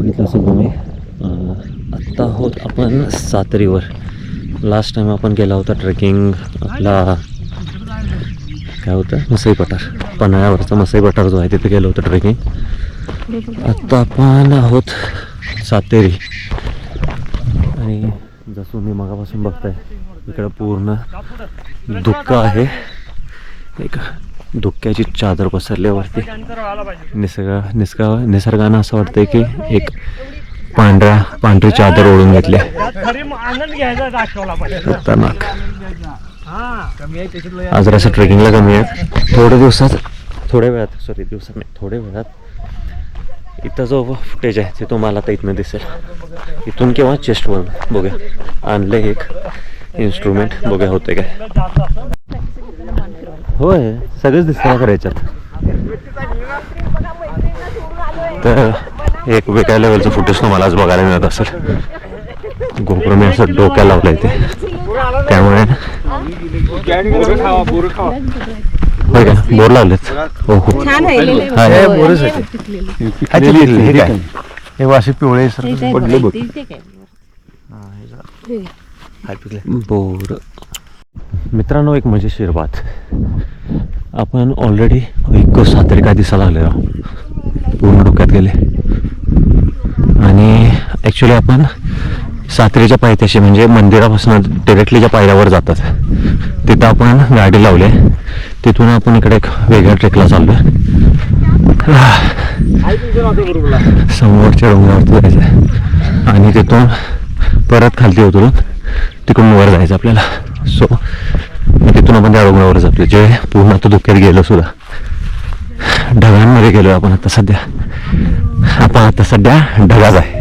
बघितलं असेल तुम्ही, आत्ता आहोत आपण सातेरीवर. लास्ट टाइम आपण गेला होता ट्रेकिंग आपला काय होतं मसई पठार, पन्हाळ्यावरचा मसई पठार जो आहे तिथे गेलो होतं ट्रेकिंग. आत्ता आपण आहोत सातेरी. आणि जसं तुम्ही मगापासून बघताय इकडं पूर्ण धुक्का आहे, एक धुक्क्याची चादर पसरल्यावरती. निसर्गानं असं वाटतंय की एक पांढरी चादर ओढून घेतली. खतरनाक. आज जरासं ट्रेकिंगला कमी आहे. थोड्या वेळात इथं जो फुटेज आहे ते तुम्हाला आता इथनं दिसेल. इथून किंवा चेस्टवरून बघूया. आणले एक इन्स्ट्रुमेंट, बघूया होते काय. होय, सगळंच दिसतं खरं याच्यात. तर एक वेगळ्या लेवलचं फुटेज तुम्हाला आज बघायला मिळत असेल. गोप्रो मी असं डोक्याला लावलंय ते, त्यामुळे होय का बोर लावलेत. हो हो, हे असे पिवळे पडले बघ. बोर. मित्रांनो, एक मजेशीर बात, आपण ऑलरेडी एक सातेरी काय दिसायला लागले, पूर्ण डोक्यात गेले. आणि ॲक्च्युली आपण सातेरीच्या पायथ्याशी म्हणजे मंदिरापासून डिरेक्टली ज्या पायऱ्यावर जातात तिथं आपण गाडी लावली आहे. तिथून आपण इकडे एक वेगळ्या ट्रेकला चाललो आहे. समोरच्या डोंगरावरती जायचं आहे आणि तिथून परत खालती उतरून तिकडून वर जायचं आपल्याला. सो तिथून आपण त्या डोंगरावर जातो जे पूर्ण आता धुक्यात गेलं सुद्धा. ढगांमध्ये गेलो आपण आता सध्या ढगाच आहे.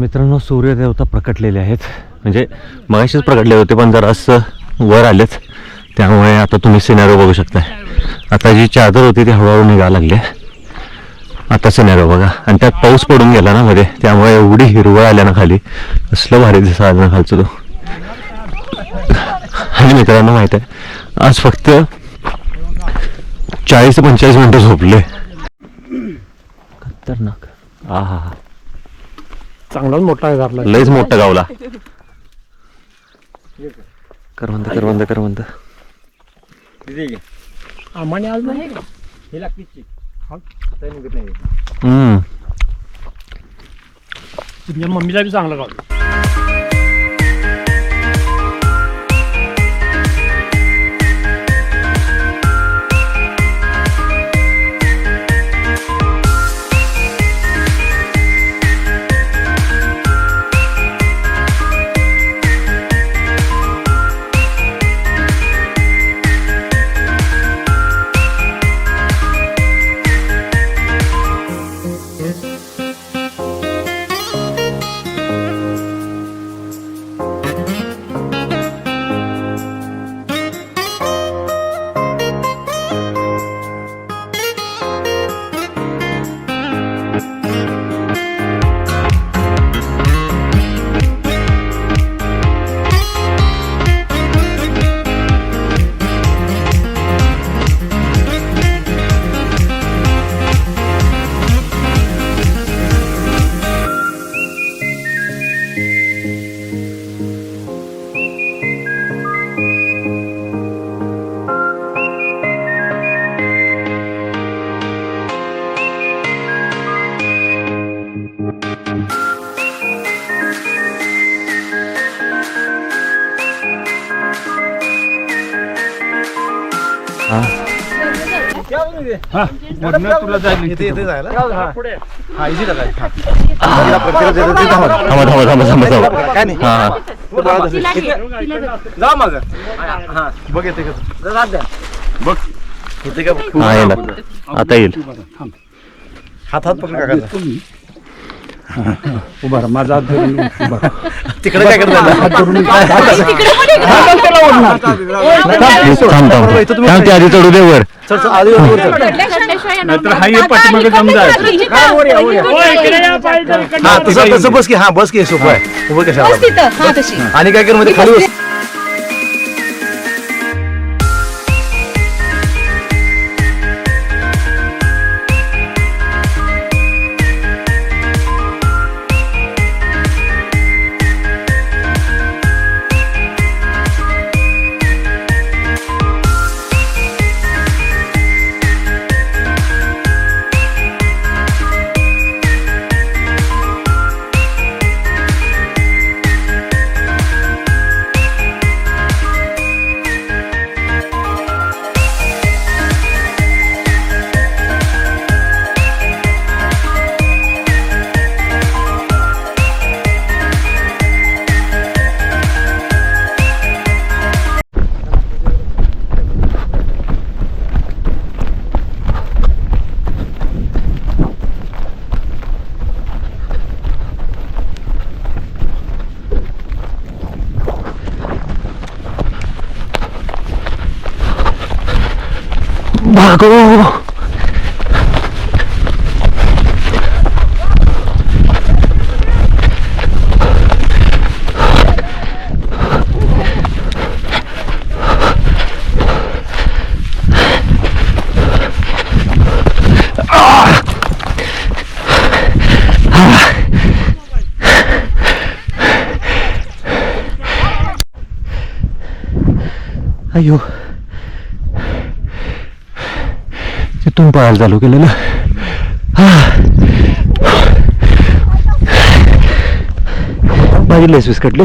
मित्रांनो, सूर्यदेवता प्रकटलेले आहेत, म्हणजे मगाशीच प्रकटले होते पण जरासं वर आलेत, त्यामुळे आता तुम्ही सिनेरिओ बघू शकताय. आता जी चादर होती ती हळूहळू निघायला लागली. आता सिनेरिओ बघा. आणि त्यात पाऊस पडून गेला ना मध्ये, त्यामुळे एवढी हिरवळ आल्या ना खाली, असलं भारी दिसायला ना खालचं तो. आणि मित्रांनो माहित आहे, आज फक्त 40 ते 45 मिनिटं झोपले. खतरनाक. हा हा हा, चांगलाच मोठा आहे आपला, लयच मोठा गावला. करवंद आम्हाने आज नाही तुझ्या मम्मीला बी चांगला गाव. हा थांबा थांबा थांबा थांबा थांबा हा जा मग हा बघ येते का बघ येते का हा येणार आता येईल हात हात पकड काका उभा राहा, माझा हात धरून उभा राहा. तिकडे काय करतात थांब थांब थांब ते आधी चढू दे वर नाहीतर हा ये पाठीमागे जमजा. हा तसं बस की हा बस की सोपं आहे उभं कशाला आणि काय कर मध्ये खाली बस भागो अयो तिथून पळायला चालू केलेलं माझी लेस विस्कटली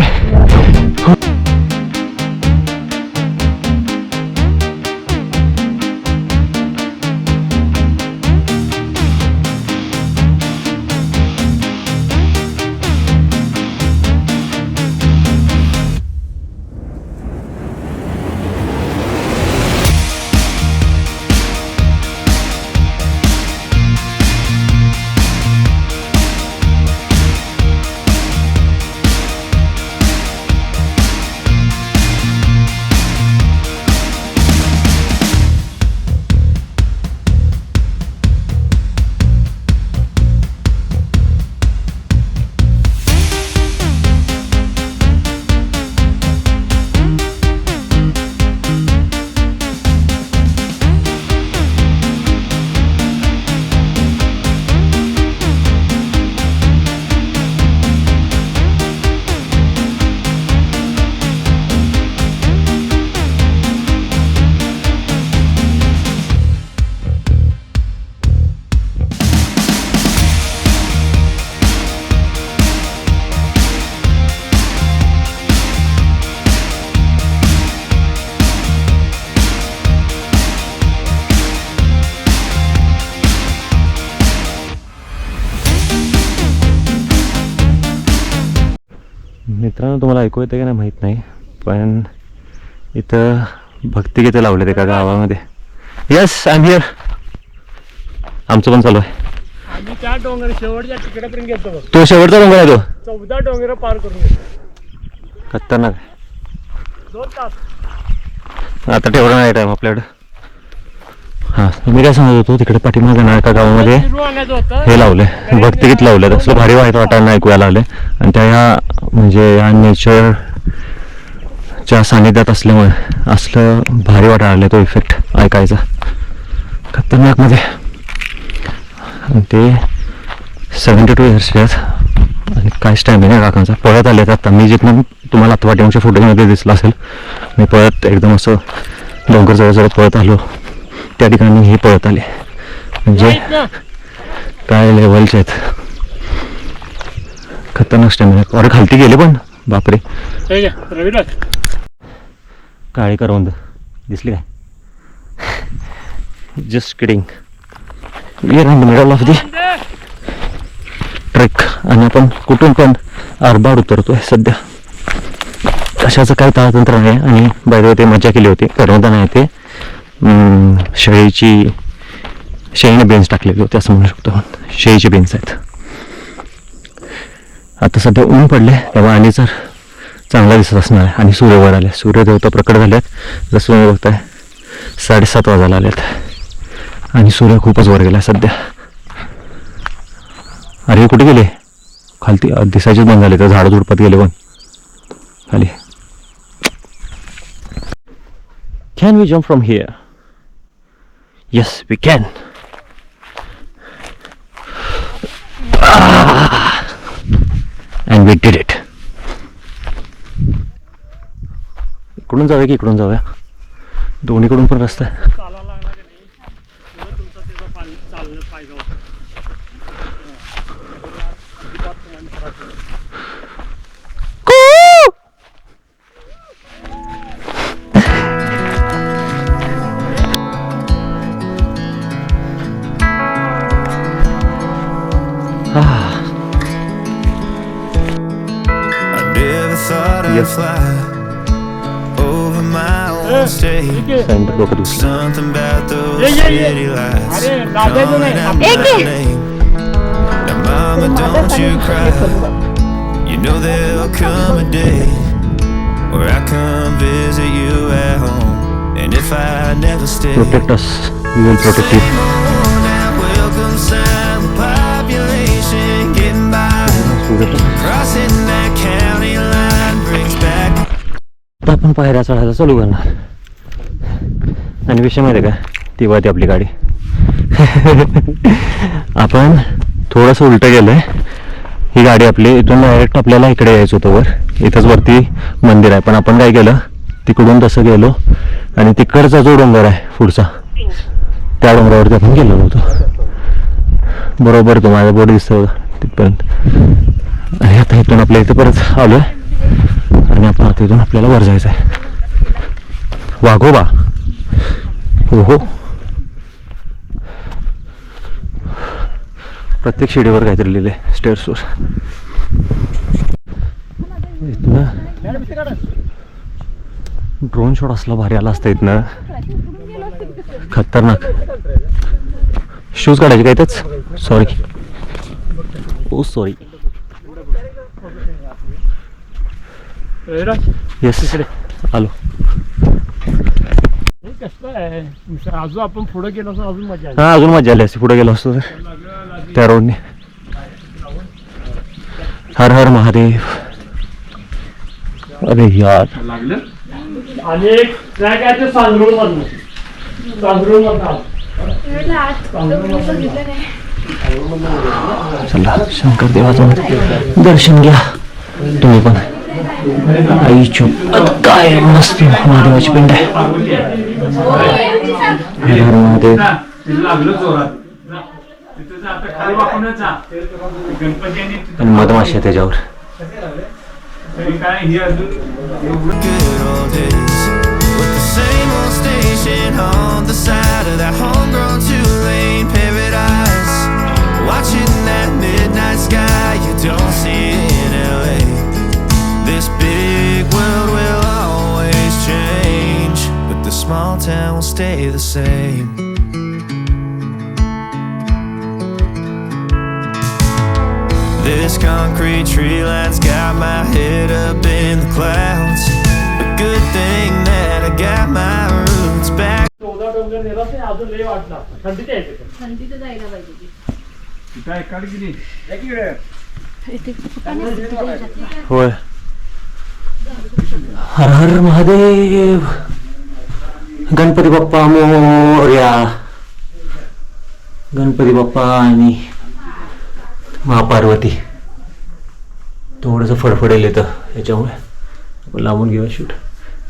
मित्रांनो तुम्हाला ऐकू येते का नाही माहीत नाही पण इथं भक्तिगीतं लावले एका गावामध्ये यस आय एम हिअर आमचं पण चालू आहे आम्ही त्या डोंगर शेवटच्या तिकडेपर्यंत गेलो बघ. तो शेवटचा डोंगर आहे तो 14 डोंगर पार करून गेलो. खतरनाक 2 तास. आता तेवढा नाही टाईम आपल्याकडं हां मी काय सांगत होतो तिकडे पाठीमागे ना एका गावामध्ये सुरू आणायचं होतं. हे लावले भक्तिगीत लावलं तसलं भारी वाटायला ऐकूयाला आले आणि त्या ह्या म्हणजे या नेचरच्या सानिध्यात असल्यामुळे असलं भारी वाटायला आलं तो इफेक्ट ऐकायचा खतरनाकमध्ये आणि ते 72 इयर्सचे आहेत आणि काय स्टॅमिना आहे काकांचा पळत आले आता मी जिथनं तुम्हाला आता पाठीमागच्या फोटोमध्ये दिसलं असेल मी पळत एकदम असं डोंगर जवळ पळत आलो त्या ठिकाणी हे पळत आले म्हणजे काय लेवलचे आहेत खतरनाक स्टॅमिना अरे खालती गेले पण बापरे रविराज काळी करवंद दिसली काय just kidding. We are in the middle of the trek आणि आपण कुठून पण आरबाड उतरतोय सध्या. कशाचं काही ताळतंत्र नाही. आणि बाय द वे ते मजा केली होती. करवंदा नाही ते शेळीने बेन्स टाकलेले होते असं म्हणू शकतो आपण. शेळीचे बेन्स आहेत. आता सध्या ऊन पडले तेव्हा आणि जर चांगला दिसत असणार आहे. आणि सूर्य वर आले. सूर्यदेवता प्रकट झाल्यात. जसं तुम्ही बघताय 7:30 वाजायला आलेत आणि सूर्य खूपच वर गेला सध्या. अरे कुठे गेले? खालती दिसायचेच बंद झाले. तर झाडं झुडपात गेले पण खाली. Can we jump from here? Yes we can. And we did it. इकडून जाऊया की इकडून जाऊया? दोन्हीकडून पण रस्ता आहे. चालायला लागला की नाही पुढं तुमचा त्याचा पाणी चाललं पाहिजे होतं. अजिबात तुम्हाला त्रास नाही. I never thought I'd fly over my own state. ठीक आहे. सेंटर डोकं दुसरं. Something about those Yeah, yeah, yeah. city lights अरे लाजायचं calling नाही. out my name. Now, mama, don't you cry. You know there'll come a day where I come visit you at home. And if I never stay, Protect us. We will protect you. same old that welcome silent population getting by. Crossing that county line brings back. आता आपण पायऱ्या चढायला चालू करणार. आणि विषय माहिती आहे का? ती वाहती आपली गाडी. आपण थोडंसं उलटं गेलंय. ही गाडी आपली इथून डायरेक्ट आपल्याला इकडे यायचं होतं वर. इथंच वरती मंदिर आहे. पण आपण काय केलं तिकडून तसं गेलो आणि तिकडचा जो डोंगर आहे पुढचा त्या डोंगरावरती आपण गेलो होतो. बरोबर तो माझ्या बोर्ड दिसतो तिथपर्यंत. आणि आता इथून आपल्या इथे परत आलोय आणि आपण आता इथून आपल्याला वर जायचं आहे. वाघोबा. हो हो. प्रत्येक शिडीवर काहीतरी लिहिले स्टेअर्सवर. इथनं ड्रोन शॉट असला भारी आला असता इथनं. खतरनाक. शूज काढायचे काय तेच. सॉरी. ओ सॉरी. येस आलो. हे कसं आहे अजून आपण पुढे गेलो असं अजून मजा आली. हा अजून मजा आली असती पुढे गेलो असतो तर त्या रोडने. हर हर महादेव. अरे यार. आणि एक ट्रॅक आहे ते सांगरूळ मधून. सांगरूळ मधून चला शंकर देवाचं दर्शन घ्या तुम्ही पण. आई चुप काय मस्त महादेवाची पिंड आहे. हर हर महादेव. आणि मधमाशी त्याच्यावर. good old days with the same old station on the side of that homegrown two-lane paradise. Watching that midnight sky you don't see in LA. This big world will always change, but the small town will stay the same. This concrete tree line's got my head up in the clouds. But good thing that I got my roots back. 14 डोंगर नेला ते अजून लय वाटला. थंडीत यायचं. थंडीत जायला पाहिजे ती. होय. हर हर महादेव. गणपती बाप्पा मोरया. गणपती बाप्पा आणि महापार्वती. थोडंसं फडफडेल येतं याच्यामुळे आपण लांबून घेऊया शूट.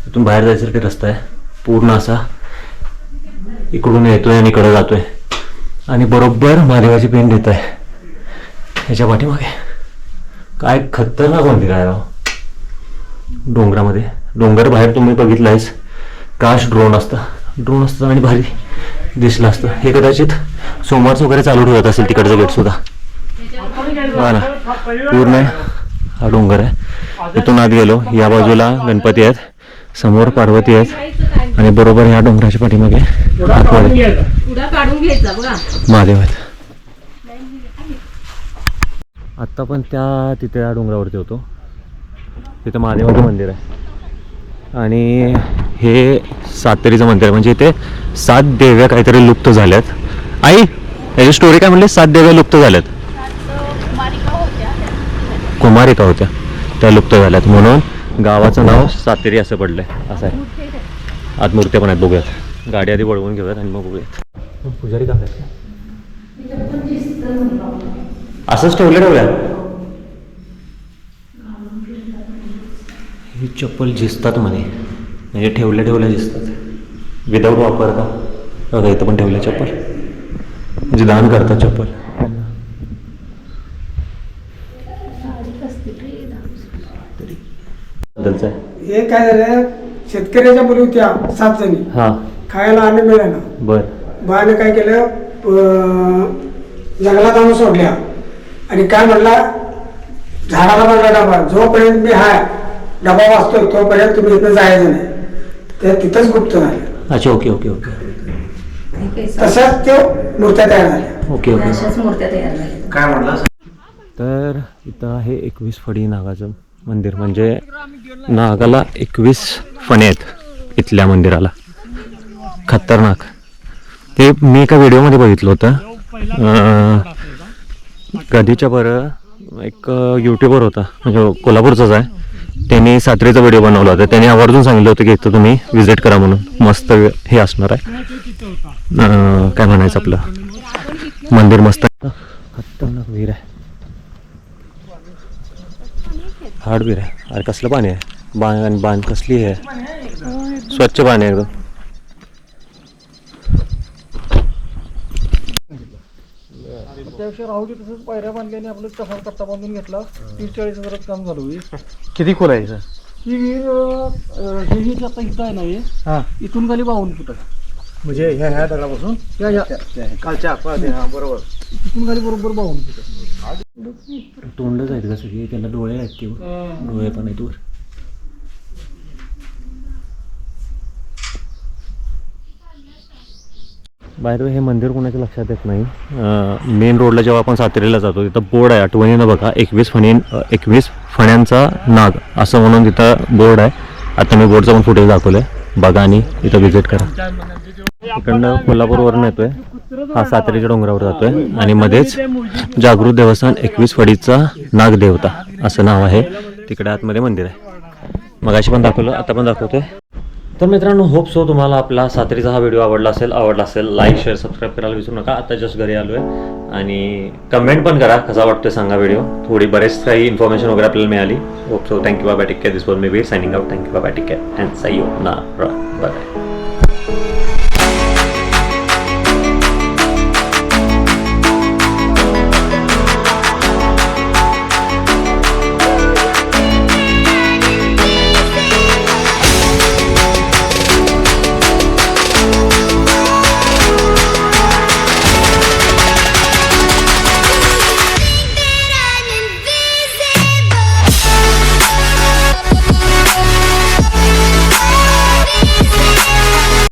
इथून बाहेर जायसारखा रस्ता आहे पूर्ण असा. इकडून येतोय आणि इकडं जातोय आणि बरोबर महादेवाची पेंड येत आहे ह्याच्या पाठीमागे. काय खतरनाक म्हणते काय राव. डोंगरामध्ये डोंगर बाहेर तुम्ही बघितलायच. काश ड्रोन असतं आणि भारी दिसलं असतं. हे कदाचित सोमवारचं वगैरे चालू ठेवत असेल तिकडचं गेट सुद्धा. हा ना, पूर्ण हा डोंगर आहे. इथून आत गेलो, या बाजूला गणपती आहेत, समोर पार्वती आहेत आणि बरोबर ह्या डोंगराच्या पाठीमागे आतमध्ये महादेव आहेत. आत्ता पण तिथे त्या डोंगरावरती होतो. तिथं महादेवाचं मंदिर आहे आणि हे सातेरीचं मंदिर आहे. म्हणजे इथे 7 देव्या काहीतरी लुप्त झाल्यात. आई, याची स्टोरी काय म्हणली? 7 देव्या लुप्त झाल्यात, कुमारिका होत्या, त्या लुप्त झाल्यात म्हणून गावाचं नाव सातेरी असं पडलंय. असं आहे. आत मूर्त्या पण आहेत, बघूयात. गाडी आधी वळवून घेऊयात आणि मग बघूयात. पुजारी का असंच ठेवल्या ही चप्पल झिजतात म्हणे, म्हणजे ठेवल्या झिजतात. विदाऊट वापर का बघा, इथं पण ठेवल्या चप्पल, म्हणजे दान करतात चप्पल. हे काय झालं, शेतकऱ्याच्या मुली होत्या 7 जणी, हा खायला अन्न मिळालं. बर, बाने काय केलं, जंगलात आणून सोडल्या आणि काय म्हणला, झाडाला म्हणला डबा, जोपर्यंत मी हाय डबा वाचतोय तोपर्यंत तुम्ही इथं जायचं नाही. ते तिथंच गुप्त झाले. अच्छा, ओके ओके ओके तसंच ते मूर्त्या तयार झाल्या. Okay okay. मूर्त्या तयार झाल्या. काय म्हटलं? तर इथं आहे 21 फडी नागाचं मंदिर. म्हणजे नागाला 21 फणे आहेत इथल्या मंदिराला. खतरनाक. ते मी एका व्हिडिओमध्ये बघितलं होतं. कधीच्या बरं एक यूट्यूबर होता, म्हणजे कोल्हापूरचाच आहे, त्यांनी सातेरीचा व्हिडिओ बनवला होता. त्यांनी आवर्जून सांगितलं होतं की इथं तुम्ही व्हिजिट करा म्हणून. मस्त हे असणार आहे, काय म्हणायचं आपलं, मंदिर मस्त. खतरनाक विहीर आहे, हार्ड विहीर आहे. अरे कसलं पाणी आहे, बाण कसली आहे, स्वच्छ पाणी आहे एकदम. त्यापेक्षा राहू दे तसंच, पायऱ्या बांधल्याने आपलं तसा कट्टा बांधून घेतला. 30-40 काम झालं होईल. किती खोल आहे सर? ही विहीर हे आता इथं आहे ना, हे हां, इथून खाली 52 फूट आहे. म्हणजे ह्या दगडापासून कालच्या बरोबर इथून खाली बरोबर 52 फूट आहे. तोंडच आहेत का सगळे, त्याला डोळे आहेत की डोळे पण आहेत वर. बाय द वे, हे मंदिर कोणाच्या लक्षात येत नाही. मेन रोडला जेव्हा आपण सातेरीला जातो तिथं बोर्ड आहे, आठवणीनं बघा, 21 फण्यांचा नाग असं म्हणून तिथं बोर्ड आहे. आता मी बोर्डचा पण फुटेज दाखवलं आहे, बघा आणि इथं व्हिजिट करा. इकडनं कोल्हापूरवरून येतोय, हा सातेरीच्या डोंगरावर जातोय आणि मध्येच जागृत देवस्थान 21 फडीचा नागदेवता असं नाव आहे. तिकडे आतमध्ये मंदिर आहे. मगाशी पण दाखवलं, आता पण दाखवतोय. तर मित्रांनो, होप सो तुम्हाला आपला सातेरीचा हा व्हिडिओ आवडला असेल. लाईक, शेअर, सबस्क्राईब करायला विसरू नका. आता जस्ट घरी आलो आहे आणि कमेंट पण करा कसा वाटतोय सांगा व्हिडिओ. थोडी बरेच काही इन्फॉर्मेशन वगैरे आपल्याला मिळाली. Hope so. Thank you, bye bye, take care. This was me वे signing out. Thank you, bye bye, take care and see you ना, बाय बाय.